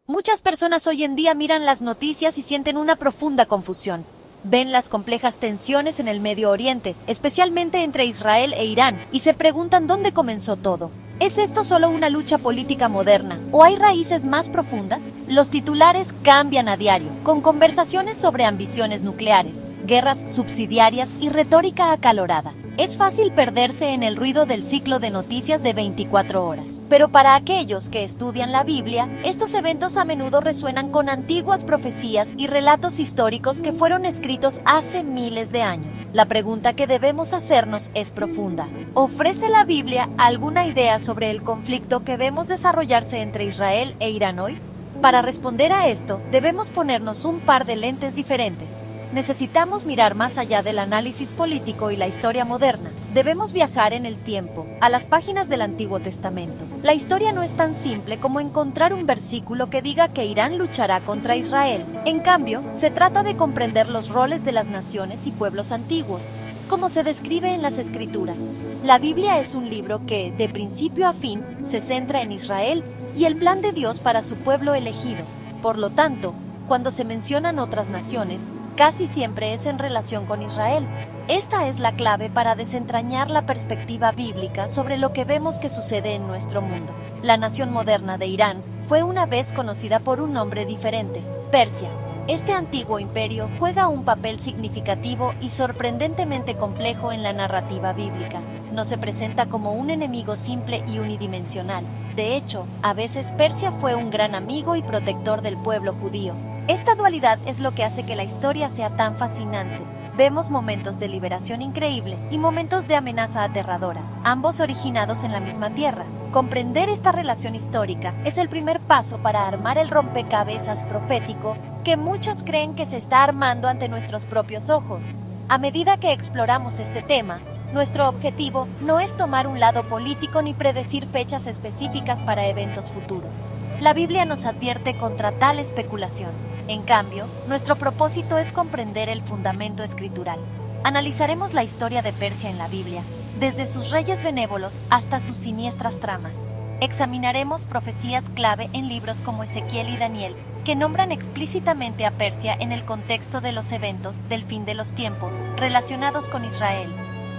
Muchas personas hoy en día miran las noticias y sienten una profunda confusión. Ven las complejas tensiones en el Medio Oriente, especialmente entre Israel e Irán, y se preguntan dónde comenzó todo. ¿Es esto solo una lucha política moderna o hay raíces más profundas? Los titulares cambian a diario, con conversaciones sobre ambiciones nucleares, guerras subsidiarias y retórica acalorada. Es fácil perderse en el ruido del ciclo de noticias de 24 horas. Pero para aquellos que estudian la Biblia, estos eventos a menudo resuenan con antiguas profecías y relatos históricos que fueron escritos hace miles de años. La pregunta que debemos hacernos es profunda. ¿Ofrece la Biblia alguna idea sobre el conflicto que vemos desarrollarse entre Israel e Irán hoy? Para responder a esto, debemos ponernos un par de lentes diferentes. Necesitamos mirar más allá del análisis político y la historia moderna. Debemos viajar en el tiempo, a las páginas del Antiguo Testamento. La historia no es tan simple como encontrar un versículo que diga que Irán luchará contra Israel. En cambio, se trata de comprender los roles de las naciones y pueblos antiguos, como se describe en las Escrituras. La Biblia es un libro que, de principio a fin, se centra en Israel y el plan de Dios para su pueblo elegido. Por lo tanto, cuando se mencionan otras naciones, casi siempre es en relación con Israel. Esta es la clave para desentrañar la perspectiva bíblica sobre lo que vemos que sucede en nuestro mundo. La nación moderna de Irán fue una vez conocida por un nombre diferente, Persia. Este antiguo imperio juega un papel significativo y sorprendentemente complejo en la narrativa bíblica. No se presenta como un enemigo simple y unidimensional. De hecho, a veces Persia fue un gran amigo y protector del pueblo judío. Esta dualidad es lo que hace que la historia sea tan fascinante. Vemos momentos de liberación increíble y momentos de amenaza aterradora, ambos originados en la misma tierra. Comprender esta relación histórica es el primer paso para armar el rompecabezas profético que muchos creen que se está armando ante nuestros propios ojos. A medida que exploramos este tema, nuestro objetivo no es tomar un lado político ni predecir fechas específicas para eventos futuros. La Biblia nos advierte contra tal especulación. En cambio, nuestro propósito es comprender el fundamento escritural. Analizaremos la historia de Persia en la Biblia, desde sus reyes benévolos hasta sus siniestras tramas. Examinaremos profecías clave en libros como Ezequiel y Daniel, que nombran explícitamente a Persia en el contexto de los eventos del fin de los tiempos relacionados con Israel.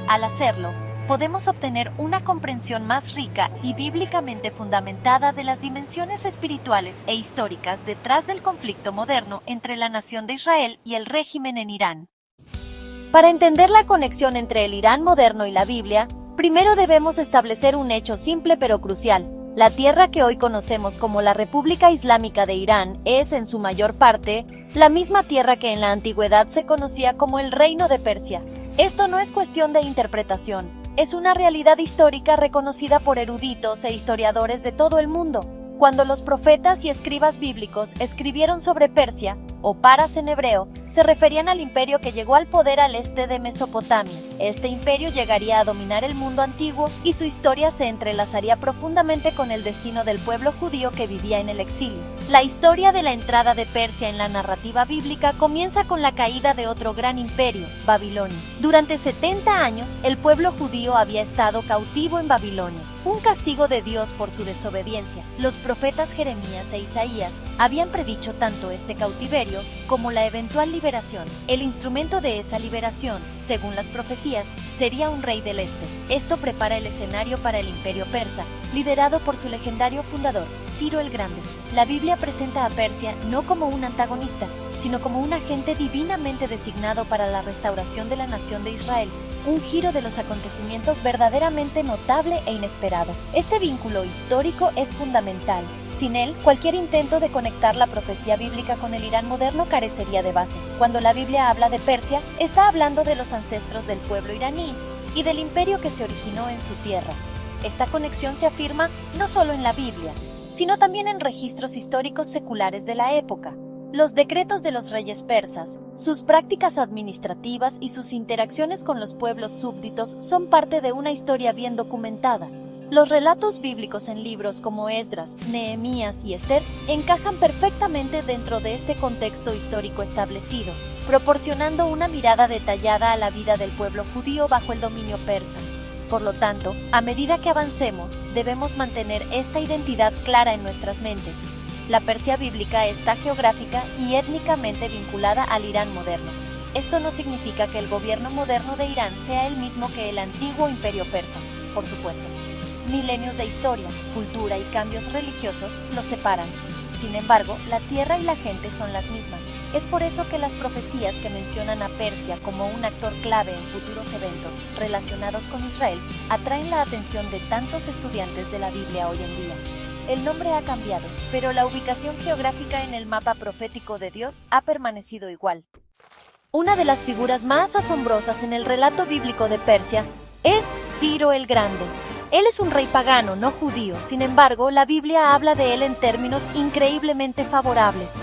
Al hacerlo, podemos obtener una comprensión más rica y bíblicamente fundamentada de las dimensiones espirituales e históricas detrás del conflicto moderno entre la nación de Israel y el régimen en Irán. Para entender la conexión entre el Irán moderno y la Biblia, primero debemos establecer un hecho simple pero crucial. La tierra que hoy conocemos como la República Islámica de Irán es, en su mayor parte, la misma tierra que en la antigüedad se conocía como el Reino de Persia. Esto no es cuestión de interpretación, es una realidad histórica reconocida por eruditos e historiadores de todo el mundo. Cuando los profetas y escribas bíblicos escribieron sobre Persia, o Paras en hebreo, se referían al imperio que llegó al poder al este de Mesopotamia. Este imperio llegaría a dominar el mundo antiguo y su historia se entrelazaría profundamente con el destino del pueblo judío que vivía en el exilio. La historia de la entrada de Persia en la narrativa bíblica comienza con la caída de otro gran imperio, Babilonia. Durante 70 años, el pueblo judío había estado cautivo en Babilonia, un castigo de Dios por su desobediencia. Los profetas Jeremías e Isaías habían predicho tanto este cautiverio como la eventual liberación. El instrumento de esa liberación, según las profecías, sería un rey del este. Esto prepara el escenario para el imperio persa, liderado por su legendario fundador, Ciro el Grande. La Biblia presenta a Persia no como un antagonista, sino como un agente divinamente designado para la restauración de la nación de Israel. Un giro de los acontecimientos verdaderamente notable e inesperado. Este vínculo histórico es fundamental. Sin él, cualquier intento de conectar la profecía bíblica con el Irán moderno carecería de base. Cuando la Biblia habla de Persia, está hablando de los ancestros del pueblo iraní y del imperio que se originó en su tierra. Esta conexión se afirma no solo en la Biblia, sino también en registros históricos seculares de la época. Los decretos de los reyes persas, sus prácticas administrativas y sus interacciones con los pueblos súbditos son parte de una historia bien documentada. Los relatos bíblicos en libros como Esdras, Nehemías y Esther encajan perfectamente dentro de este contexto histórico establecido, proporcionando una mirada detallada a la vida del pueblo judío bajo el dominio persa. Por lo tanto, a medida que avancemos, debemos mantener esta identidad clara en nuestras mentes. La Persia bíblica está geográfica y étnicamente vinculada al Irán moderno. Esto no significa que el gobierno moderno de Irán sea el mismo que el antiguo imperio persa, por supuesto. Milenios de historia, cultura y cambios religiosos los separan. Sin embargo, la tierra y la gente son las mismas. Es por eso que las profecías que mencionan a Persia como un actor clave en futuros eventos relacionados con Israel atraen la atención de tantos estudiantes de la Biblia hoy en día. El nombre ha cambiado, pero la ubicación geográfica en el mapa profético de Dios ha permanecido igual. Una de las figuras más asombrosas en el relato bíblico de Persia es Ciro el Grande. Él es un rey pagano, no judío. Sin embargo, la Biblia habla de él en términos increíblemente favorables.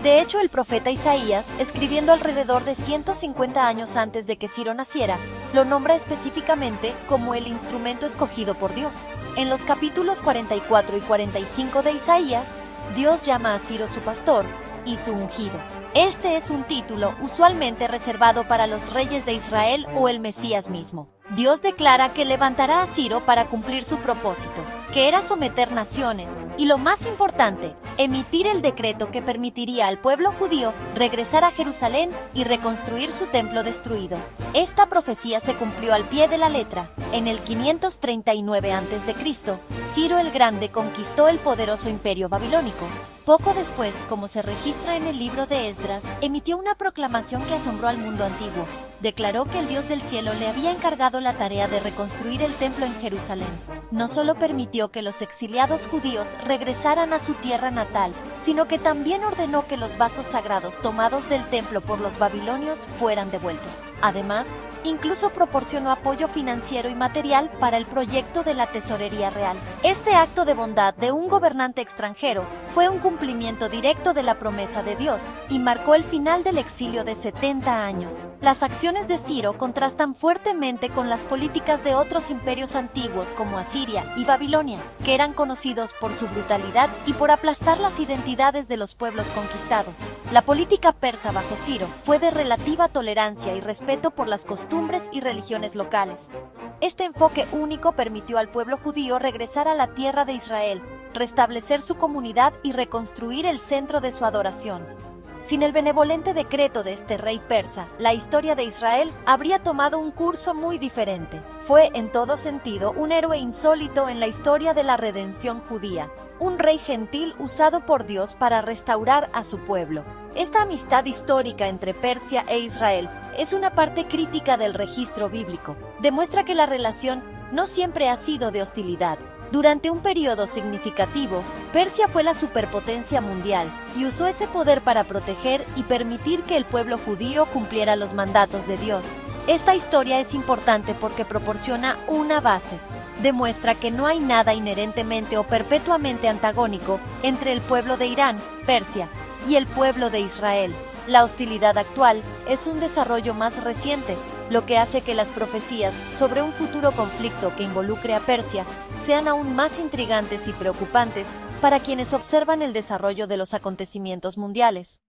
De hecho, el profeta Isaías, escribiendo alrededor de 150 años antes de que Ciro naciera, lo nombra específicamente como el instrumento escogido por Dios. En los capítulos 44 y 45 de Isaías, Dios llama a Ciro su pastor y su ungido. Este es un título usualmente reservado para los reyes de Israel o el Mesías mismo. Dios declara que levantará a Ciro para cumplir su propósito, que era someter naciones y, lo más importante, emitir el decreto que permitiría al pueblo judío regresar a Jerusalén y reconstruir su templo destruido. Esta profecía se cumplió al pie de la letra. En el 539 a.C., Ciro el Grande conquistó el poderoso imperio babilónico. Poco después, como se registra en el libro de Esdras, emitió una proclamación que asombró al mundo antiguo. Declaró que el Dios del cielo le había encargado la tarea de reconstruir el templo en Jerusalén. No solo permitió que los exiliados judíos regresaran a su tierra natal, sino que también ordenó que los vasos sagrados tomados del templo por los babilonios fueran devueltos. Además, incluso proporcionó apoyo financiero y material para el proyecto de la tesorería real. Este acto de bondad de un gobernante extranjero fue un cumplimiento directo de la promesa de Dios y marcó el final del exilio de 70 años. Las acciones de Ciro contrastan fuertemente con las políticas de otros imperios antiguos como Asiria y Babilonia, que eran conocidos por su brutalidad y por aplastar las identidades de los pueblos conquistados. La política persa bajo Ciro fue de relativa tolerancia y respeto por las costumbres y religiones locales. Este enfoque único permitió al pueblo judío regresar a la tierra de Israel, restablecer su comunidad y reconstruir el centro de su adoración. Sin el benevolente decreto de este rey persa, la historia de Israel habría tomado un curso muy diferente. Fue, en todo sentido, un héroe insólito en la historia de la redención judía, un rey gentil usado por Dios para restaurar a su pueblo. Esta amistad histórica entre Persia e Israel es una parte crítica del registro bíblico. Demuestra que la relación no siempre ha sido de hostilidad. Durante un periodo significativo, Persia fue la superpotencia mundial y usó ese poder para proteger y permitir que el pueblo judío cumpliera los mandatos de Dios. Esta historia es importante porque proporciona una base. Demuestra que no hay nada inherentemente o perpetuamente antagónico entre el pueblo de Irán, Persia, y el pueblo de Israel. La hostilidad actual es un desarrollo más reciente, lo que hace que las profecías sobre un futuro conflicto que involucre a Persia sean aún más intrigantes y preocupantes para quienes observan el desarrollo de los acontecimientos mundiales.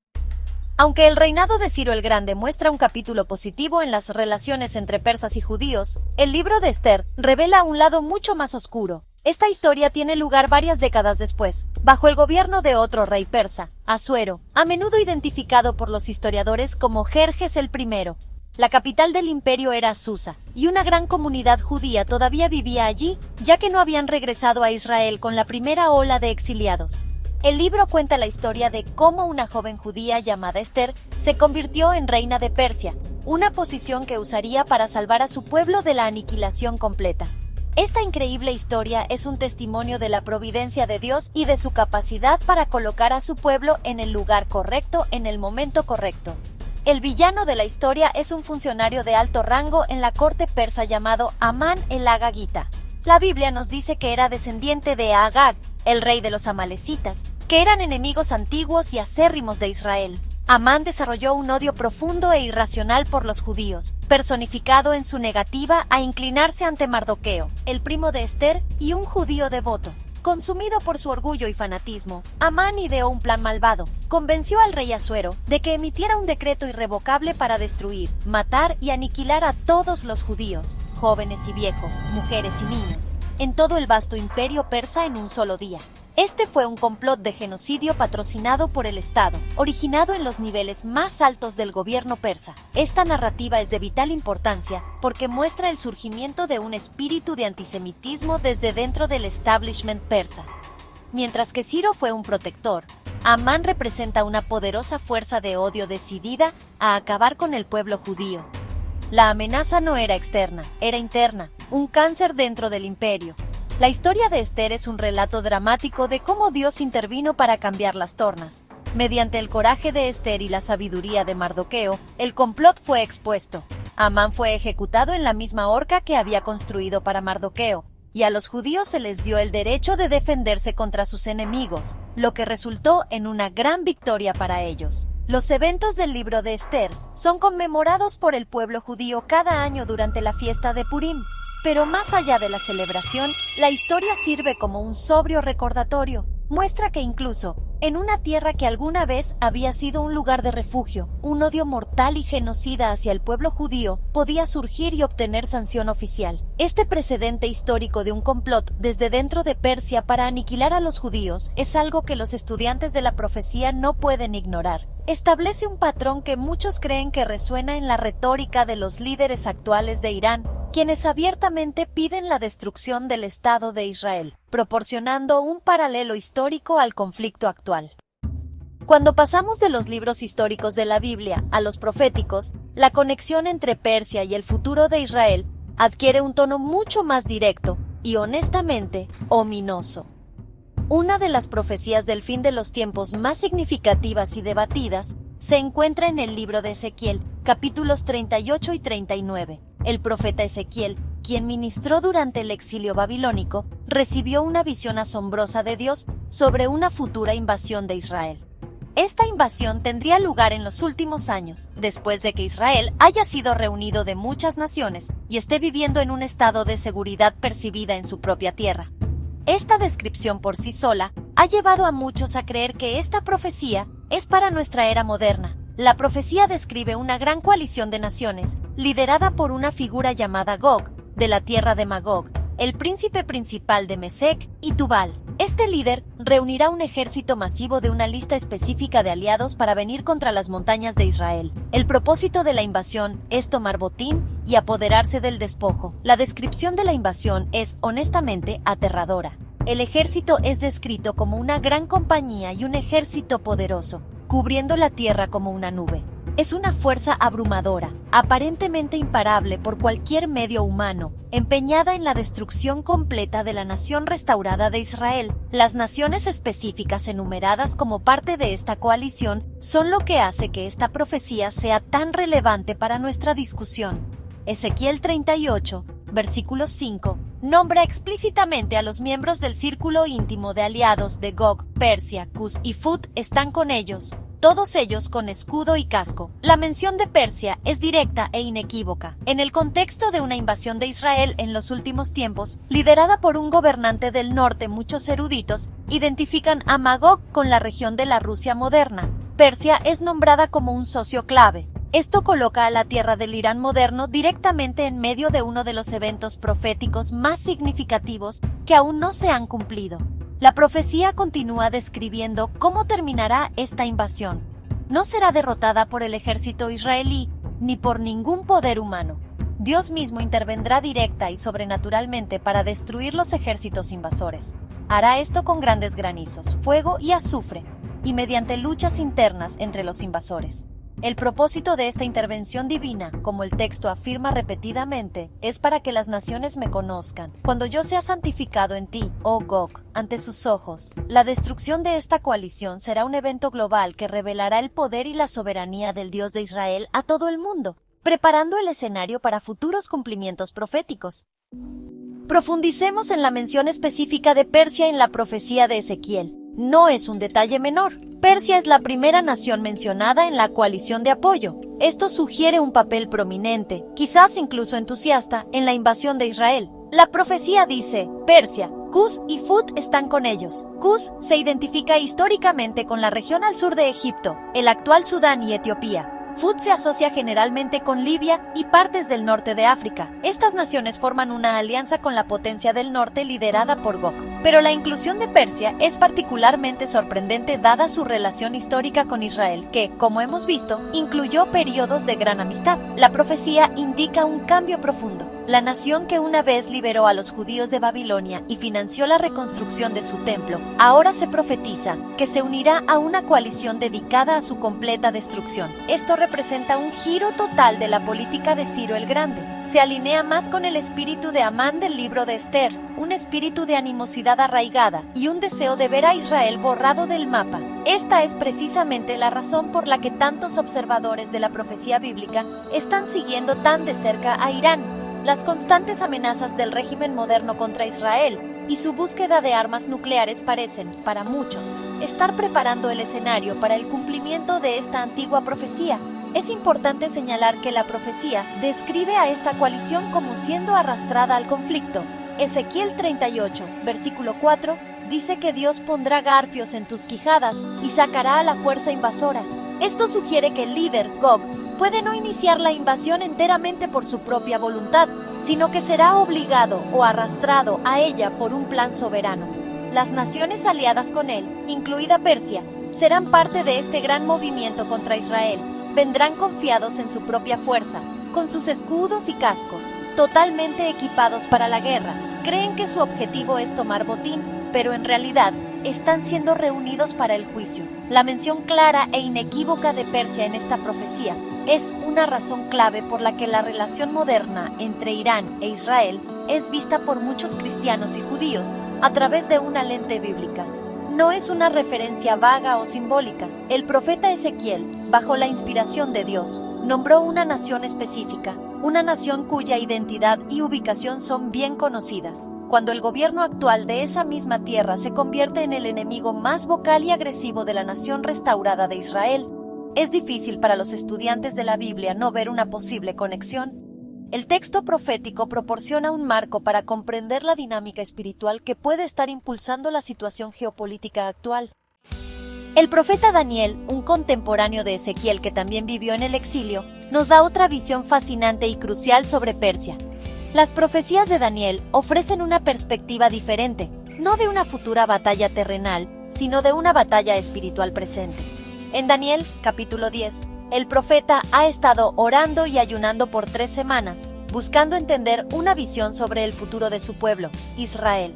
Aunque el reinado de Ciro el Grande muestra un capítulo positivo en las relaciones entre persas y judíos, el libro de Esther revela un lado mucho más oscuro. Esta historia tiene lugar varias décadas después, bajo el gobierno de otro rey persa, Asuero, a menudo identificado por los historiadores como Jerjes el I. La capital del imperio era Susa, y una gran comunidad judía todavía vivía allí, ya que no habían regresado a Israel con la primera ola de exiliados. El libro cuenta la historia de cómo una joven judía llamada Esther se convirtió en reina de Persia, una posición que usaría para salvar a su pueblo de la aniquilación completa. Esta increíble historia es un testimonio de la providencia de Dios y de su capacidad para colocar a su pueblo en el lugar correcto en el momento correcto. El villano de la historia es un funcionario de alto rango en la corte persa llamado Amán el Agagita. La Biblia nos dice que era descendiente de Agag, el rey de los amalecitas, que eran enemigos antiguos y acérrimos de Israel. Amán desarrolló un odio profundo e irracional por los judíos, personificado en su negativa a inclinarse ante Mardoqueo, el primo de Esther y un judío devoto. Consumido por su orgullo y fanatismo, Amán ideó un plan malvado. Convenció al rey Asuero de que emitiera un decreto irrevocable para destruir, matar y aniquilar a todos los judíos, jóvenes y viejos, mujeres y niños, en todo el vasto imperio persa en un solo día. Este fue un complot de genocidio patrocinado por el Estado, originado en los niveles más altos del gobierno persa. Esta narrativa es de vital importancia porque muestra el surgimiento de un espíritu de antisemitismo desde dentro del establishment persa. Mientras que Ciro fue un protector, Amán representa una poderosa fuerza de odio decidida a acabar con el pueblo judío. La amenaza no era externa, era interna, un cáncer dentro del imperio. La historia de Esther es un relato dramático de cómo Dios intervino para cambiar las tornas. Mediante el coraje de Esther y la sabiduría de Mardoqueo, el complot fue expuesto. Amán fue ejecutado en la misma horca que había construido para Mardoqueo, y a los judíos se les dio el derecho de defenderse contra sus enemigos, lo que resultó en una gran victoria para ellos. Los eventos del libro de Esther son conmemorados por el pueblo judío cada año durante la fiesta de Purim. Pero más allá de la celebración, la historia sirve como un sobrio recordatorio. Muestra que incluso en una tierra que alguna vez había sido un lugar de refugio, un odio mortal y genocida hacia el pueblo judío podía surgir y obtener sanción oficial. Este precedente histórico de un complot desde dentro de Persia para aniquilar a los judíos es algo que los estudiantes de la profecía no pueden ignorar. Establece un patrón que muchos creen que resuena en la retórica de los líderes actuales de Irán, quienes abiertamente piden la destrucción del Estado de Israel, proporcionando un paralelo histórico al conflicto actual. Cuando pasamos de los libros históricos de la Biblia a los proféticos, la conexión entre Persia y el futuro de Israel adquiere un tono mucho más directo y, honestamente, ominoso. Una de las profecías del fin de los tiempos más significativas y debatidas se encuentra en el libro de Ezequiel, capítulos 38 y 39. El profeta Ezequiel, quien ministró durante el exilio babilónico, recibió una visión asombrosa de Dios sobre una futura invasión de Israel. Esta invasión tendría lugar en los últimos años, después de que Israel haya sido reunido de muchas naciones y esté viviendo en un estado de seguridad percibida en su propia tierra. Esta descripción por sí sola ha llevado a muchos a creer que esta profecía es para nuestra era moderna. La profecía describe una gran coalición de naciones, liderada por una figura llamada Gog, de la tierra de Magog, el príncipe principal de Mesec y Tubal. Este líder reunirá un ejército masivo de una lista específica de aliados para venir contra las montañas de Israel. El propósito de la invasión es tomar botín y apoderarse del despojo. La descripción de la invasión es, honestamente, aterradora. El ejército es descrito como una gran compañía y un ejército poderoso, cubriendo la tierra como una nube. Es una fuerza abrumadora, aparentemente imparable por cualquier medio humano, empeñada en la destrucción completa de la nación restaurada de Israel. Las naciones específicas enumeradas como parte de esta coalición son lo que hace que esta profecía sea tan relevante para nuestra discusión. Ezequiel 38, versículo 5, nombra explícitamente a los miembros del círculo íntimo de aliados de Gog, Persia, Cus y Fut están con ellos, todos ellos con escudo y casco. La mención de Persia es directa e inequívoca. En el contexto de una invasión de Israel en los últimos tiempos, liderada por un gobernante del norte, muchos eruditos identifican a Magog con la región de la Rusia moderna. Persia es nombrada como un socio clave. Esto coloca a la tierra del Irán moderno directamente en medio de uno de los eventos proféticos más significativos que aún no se han cumplido. La profecía continúa describiendo cómo terminará esta invasión. No será derrotada por el ejército israelí ni por ningún poder humano. Dios mismo intervendrá directa y sobrenaturalmente para destruir los ejércitos invasores. Hará esto con grandes granizos, fuego y azufre, y mediante luchas internas entre los invasores. El propósito de esta intervención divina, como el texto afirma repetidamente, es para que las naciones me conozcan. Cuando yo sea santificado en ti, oh Gog, ante sus ojos. La destrucción de esta coalición será un evento global que revelará el poder y la soberanía del Dios de Israel a todo el mundo, preparando el escenario para futuros cumplimientos proféticos. Profundicemos en la mención específica de Persia en la profecía de Ezequiel. No es un detalle menor. Persia es la primera nación mencionada en la coalición de apoyo. Esto sugiere un papel prominente, quizás incluso entusiasta, en la invasión de Israel. La profecía dice, Persia, Cus y Fut están con ellos. Cus se identifica históricamente con la región al sur de Egipto, el actual Sudán y Etiopía. Fud se asocia generalmente con Libia y partes del norte de África. Estas naciones forman una alianza con la potencia del norte liderada por Gog. Pero la inclusión de Persia es particularmente sorprendente dada su relación histórica con Israel, que, como hemos visto, incluyó periodos de gran amistad. La profecía indica un cambio profundo. La nación que una vez liberó a los judíos de Babilonia y financió la reconstrucción de su templo, ahora se profetiza que se unirá a una coalición dedicada a su completa destrucción. Esto representa un giro total de la política de Ciro el Grande. Se alinea más con el espíritu de Amán del libro de Esther, un espíritu de animosidad arraigada y un deseo de ver a Israel borrado del mapa. Esta es precisamente la razón por la que tantos observadores de la profecía bíblica están siguiendo tan de cerca a Irán. Las constantes amenazas del régimen moderno contra Israel y su búsqueda de armas nucleares parecen, para muchos, estar preparando el escenario para el cumplimiento de esta antigua profecía. Es importante señalar que la profecía describe a esta coalición como siendo arrastrada al conflicto. Ezequiel 38, versículo 4, dice que Dios pondrá garfios en tus quijadas y sacará a la fuerza invasora. Esto sugiere que el líder, Gog, puede no iniciar la invasión enteramente por su propia voluntad, sino que será obligado o arrastrado a ella por un plan soberano. Las naciones aliadas con él, incluida Persia, serán parte de este gran movimiento contra Israel. Vendrán confiados en su propia fuerza, con sus escudos y cascos, totalmente equipados para la guerra. Creen que su objetivo es tomar botín, pero en realidad están siendo reunidos para el juicio. La mención clara e inequívoca de Persia en esta profecía es una razón clave por la que la relación moderna entre Irán e Israel es vista por muchos cristianos y judíos a través de una lente bíblica. No es una referencia vaga o simbólica. El profeta Ezequiel, bajo la inspiración de Dios, nombró una nación específica, una nación cuya identidad y ubicación son bien conocidas. Cuando el gobierno actual de esa misma tierra se convierte en el enemigo más vocal y agresivo de la nación restaurada de Israel, es difícil para los estudiantes de la Biblia no ver una posible conexión. El texto profético proporciona un marco para comprender la dinámica espiritual que puede estar impulsando la situación geopolítica actual. El profeta Daniel, un contemporáneo de Ezequiel que también vivió en el exilio, nos da otra visión fascinante y crucial sobre Persia. Las profecías de Daniel ofrecen una perspectiva diferente, no de una futura batalla terrenal, sino de una batalla espiritual presente. En Daniel, capítulo 10, el profeta ha estado orando y ayunando por 3 semanas, buscando entender una visión sobre el futuro de su pueblo, Israel.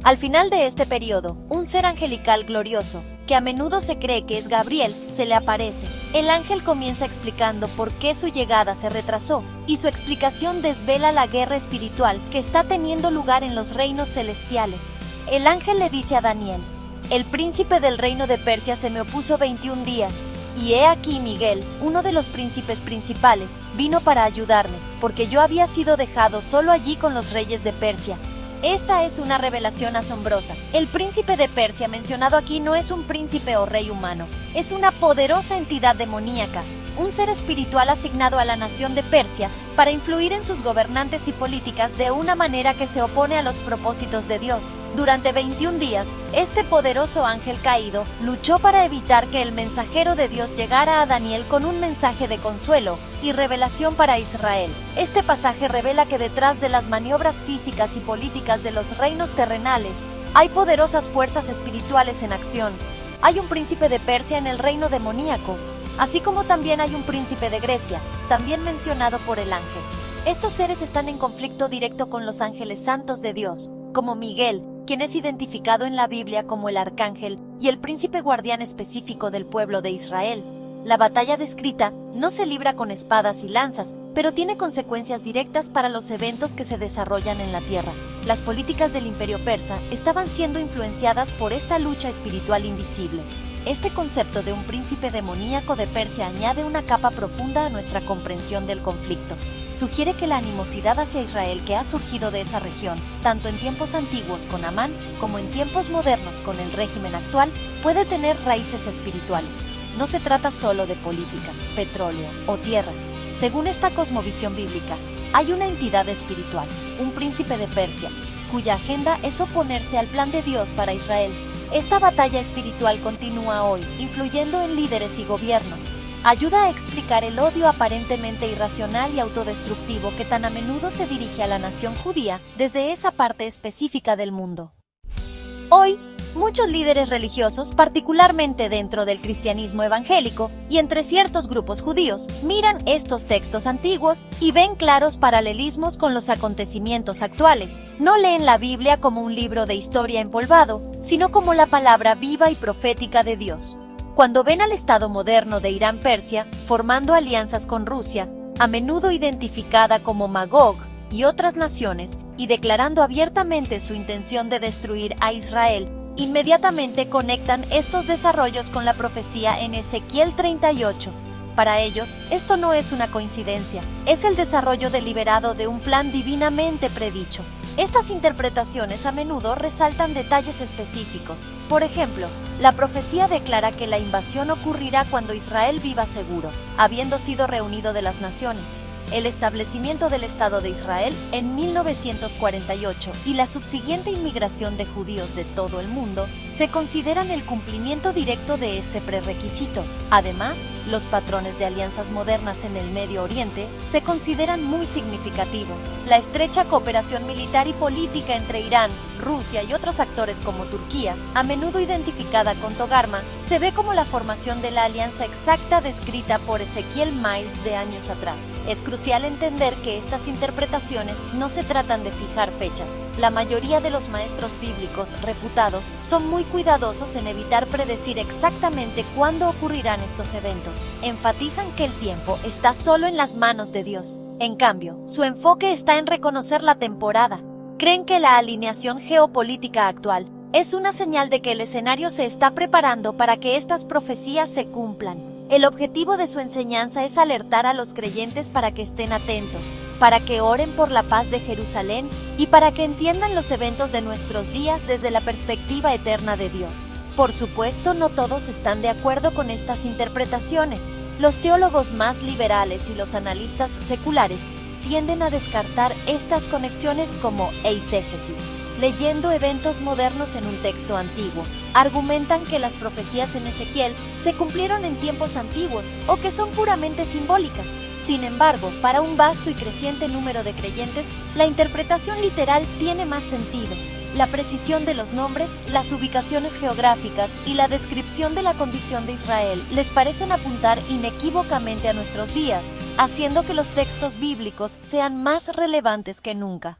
Al final de este periodo, un ser angelical glorioso, que a menudo se cree que es Gabriel, se le aparece. El ángel comienza explicando por qué su llegada se retrasó, y su explicación desvela la guerra espiritual que está teniendo lugar en los reinos celestiales. El ángel le dice a Daniel: el príncipe del reino de Persia se me opuso 21 días, y he aquí Miguel, uno de los príncipes principales, vino para ayudarme, porque yo había sido dejado solo allí con los reyes de Persia. Esta es una revelación asombrosa. El príncipe de Persia mencionado aquí no es un príncipe o rey humano, es una poderosa entidad demoníaca, un ser espiritual asignado a la nación de Persia para influir en sus gobernantes y políticas de una manera que se opone a los propósitos de Dios. Durante 21 días, este poderoso ángel caído luchó para evitar que el mensajero de Dios llegara a Daniel con un mensaje de consuelo y revelación para Israel. Este pasaje revela que detrás de las maniobras físicas y políticas de los reinos terrenales, hay poderosas fuerzas espirituales en acción. Hay un príncipe de Persia en el reino demoníaco, así como también hay un príncipe de Grecia, también mencionado por el ángel. Estos seres están en conflicto directo con los ángeles santos de Dios, como Miguel, quien es identificado en la Biblia como el arcángel y el príncipe guardián específico del pueblo de Israel. La batalla descrita no se libra con espadas y lanzas, pero tiene consecuencias directas para los eventos que se desarrollan en la tierra. Las políticas del imperio persa estaban siendo influenciadas por esta lucha espiritual invisible. Este concepto de un príncipe demoníaco de Persia añade una capa profunda a nuestra comprensión del conflicto. Sugiere que la animosidad hacia Israel que ha surgido de esa región, tanto en tiempos antiguos con Amán como en tiempos modernos con el régimen actual, puede tener raíces espirituales. No se trata solo de política, petróleo o tierra. Según esta cosmovisión bíblica, hay una entidad espiritual, un príncipe de Persia, cuya agenda es oponerse al plan de Dios para Israel. Esta batalla espiritual continúa hoy, influyendo en líderes y gobiernos. ayuda a explicar el odio aparentemente irracional y autodestructivo que tan a menudo se dirige a la nación judía desde esa parte específica del mundo. Hoy, muchos líderes religiosos, particularmente dentro del cristianismo evangélico y entre ciertos grupos judíos, miran estos textos antiguos y ven claros paralelismos con los acontecimientos actuales. No leen la Biblia como un libro de historia empolvado, sino como la palabra viva y profética de Dios. Cuando ven al Estado moderno de Irán-Persia formando alianzas con Rusia, a menudo identificada como Magog, y otras naciones, y declarando abiertamente su intención de destruir a Israel, inmediatamente conectan estos desarrollos con la profecía en Ezequiel 38. Para ellos, esto no es una coincidencia, es el desarrollo deliberado de un plan divinamente predicho. Estas interpretaciones a menudo resaltan detalles específicos. Por ejemplo, la profecía declara que la invasión ocurrirá cuando Israel viva seguro, habiendo sido reunido de las naciones. El establecimiento del Estado de Israel en 1948 y la subsiguiente inmigración de judíos de todo el mundo se consideran el cumplimiento directo de este prerequisito. Además, los patrones de alianzas modernas en el Medio Oriente se consideran muy significativos. La estrecha cooperación militar y política entre Irán, Rusia y otros actores como Turquía, a menudo identificada con Togarma, se ve como la formación de la alianza exacta descrita por Ezequiel Miles de años atrás. Es crucial entender que estas interpretaciones no se tratan de fijar fechas. La mayoría de los maestros bíblicos reputados son muy cuidadosos en evitar predecir exactamente cuándo ocurrirán estos eventos. Enfatizan que el tiempo está solo en las manos de Dios. En cambio, su enfoque está en reconocer la temporada. Creen que la alineación geopolítica actual es una señal de que el escenario se está preparando para que estas profecías se cumplan. El objetivo de su enseñanza es alertar a los creyentes para que estén atentos, para que oren por la paz de Jerusalén y para que entiendan los eventos de nuestros días desde la perspectiva eterna de Dios. Por supuesto, no todos están de acuerdo con estas interpretaciones. Los teólogos más liberales y los analistas seculares tienden a descartar estas conexiones como eisegesis. Leyendo eventos modernos en un texto antiguo, argumentan que las profecías en Ezequiel se cumplieron en tiempos antiguos o que son puramente simbólicas. Sin embargo, para un vasto y creciente número de creyentes, la interpretación literal tiene más sentido. La precisión de los nombres, las ubicaciones geográficas y la descripción de la condición de Israel les parecen apuntar inequívocamente a nuestros días, haciendo que los textos bíblicos sean más relevantes que nunca.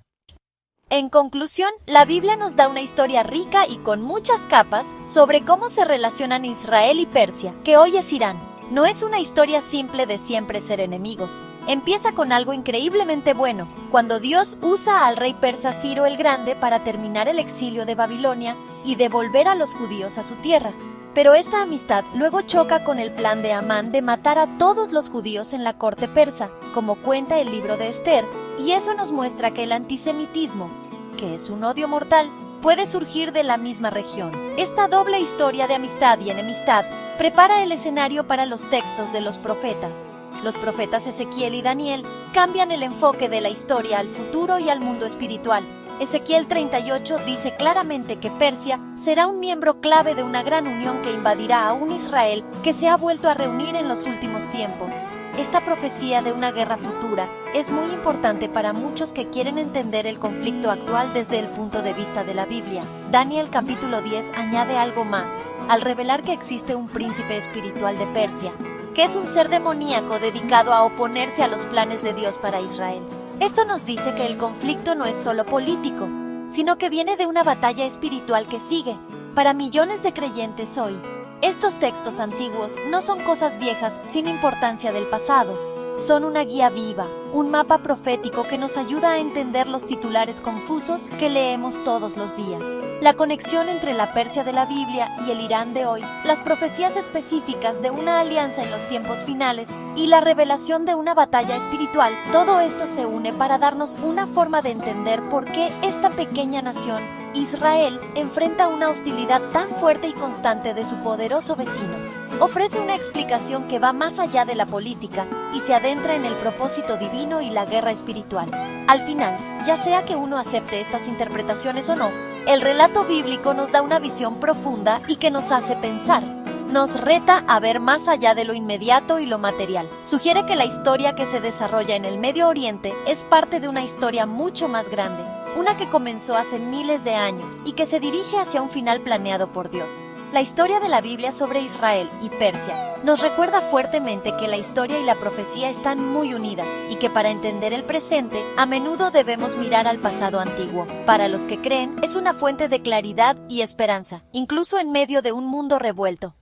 En conclusión, la Biblia nos da una historia rica y con muchas capas sobre cómo se relacionan Israel y Persia, que hoy es Irán. No es una historia simple de siempre ser enemigos. Empieza con algo increíblemente bueno, cuando Dios usa al rey persa Ciro el Grande para terminar el exilio de Babilonia y devolver a los judíos a su tierra. Pero esta amistad luego choca con el plan de Amán de matar a todos los judíos en la corte persa, como cuenta el libro de Esther, y eso nos muestra que el antisemitismo, que es un odio mortal, puede surgir de la misma región. Esta doble historia de amistad y enemistad prepara el escenario para los textos de los profetas. Los profetas Ezequiel y Daniel cambian el enfoque de la historia al futuro y al mundo espiritual. Ezequiel 38 dice claramente que Persia será un miembro clave de una gran unión que invadirá a un Israel que se ha vuelto a reunir en los últimos tiempos. Esta profecía de una guerra futura es muy importante para muchos que quieren entender el conflicto actual desde el punto de vista de la Biblia. Daniel capítulo 10 añade algo más, al revelar que existe un príncipe espiritual de Persia, que es un ser demoníaco dedicado a oponerse a los planes de Dios para Israel. Esto nos dice que el conflicto no es solo político, sino que viene de una batalla espiritual que sigue. Para millones de creyentes hoy, estos textos antiguos no son cosas viejas sin importancia del pasado. Son una guía viva, un mapa profético que nos ayuda a entender los titulares confusos que leemos todos los días. La conexión entre la Persia de la Biblia y el Irán de hoy, las profecías específicas de una alianza en los tiempos finales y la revelación de una batalla espiritual, todo esto se une para darnos una forma de entender por qué esta pequeña nación, Israel, enfrenta una hostilidad tan fuerte y constante de su poderoso vecino. Ofrece una explicación que va más allá de la política y se adentra en el propósito divino y la guerra espiritual. Al final, ya sea que uno acepte estas interpretaciones o no, el relato bíblico nos da una visión profunda y que nos hace pensar. nos reta a ver más allá de lo inmediato y lo material. Sugiere que la historia que se desarrolla en el Medio Oriente es parte de una historia mucho más grande, una que comenzó hace miles de años y que se dirige hacia un final planeado por Dios. La historia de la Biblia sobre Israel y Persia nos recuerda fuertemente que la historia y la profecía están muy unidas y que para entender el presente, a menudo debemos mirar al pasado antiguo. Para los que creen, es una fuente de claridad y esperanza, incluso en medio de un mundo revuelto.